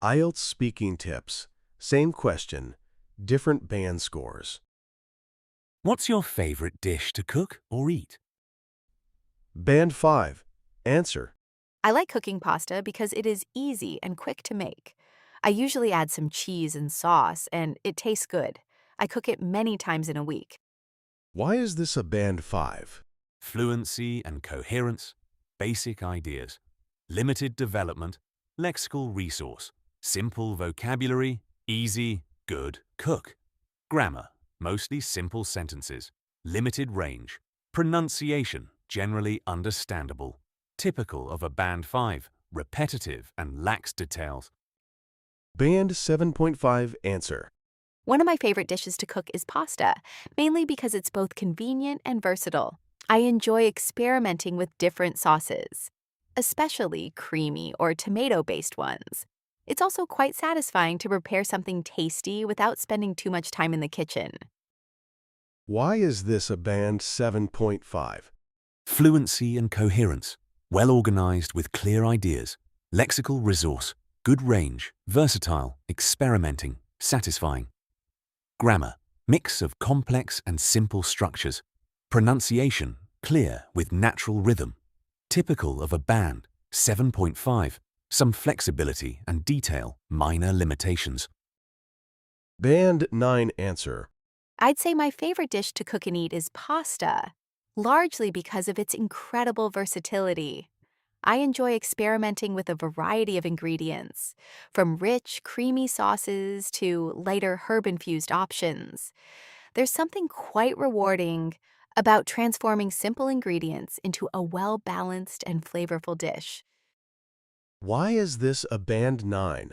IELTS speaking tips. Same question, different band scores. What's your favorite dish to cook or eat? Band 5. Answer. I like cooking pasta because it is easy and quick to make. I usually add some cheese and sauce, and it tastes good. I cook it many times in a week. Why is this a band 5? Fluency and coherence, basic ideas, limited development, lexical resource, simple vocabulary, easy, good, cook. Grammar, mostly simple sentences, limited range, pronunciation, generally understandable, typical of a band 5, repetitive and lacks details. Band 7.5. Answer. One of my favorite dishes to cook is pasta, mainly because it's both convenient and versatile. I enjoy experimenting with different sauces, especially creamy or tomato-based ones. It's also quite satisfying to prepare something tasty without spending too much time in the kitchen. Why is this a band 7.5? Fluency and coherence, well organized with clear ideas, lexical resource, good range, versatile, experimenting, satisfying. Grammar, mix of complex and simple structures. Pronunciation, clear with natural rhythm. Typical of a band, 7.5, some flexibility and detail, minor limitations. Band 9. Answer. I'd say my favorite dish to cook and eat is pasta, largely because of its incredible versatility. I enjoy experimenting with a variety of ingredients, from rich, creamy sauces to lighter herb-infused options. There's something quite rewarding about transforming simple ingredients into a well-balanced and flavorful dish. Why is this a band 9?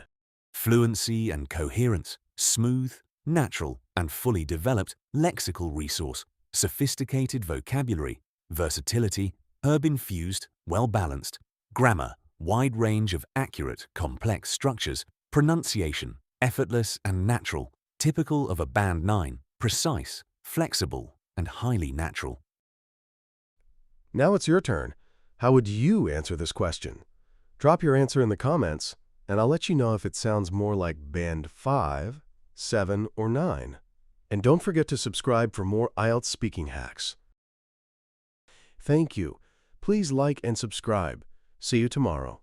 Fluency and coherence, smooth, natural, and fully developed lexical resource, sophisticated vocabulary, versatility, herb-infused, well-balanced, grammar, wide range of accurate, complex structures, pronunciation, effortless and natural, typical of a band 9, precise, flexible, and highly natural. Now it's your turn. How would you answer this question? Drop your answer in the comments, and I'll let you know if it sounds more like band 5, 7, or 9. And don't forget to subscribe for more IELTS speaking hacks. Thank you. Please like and subscribe. See you tomorrow.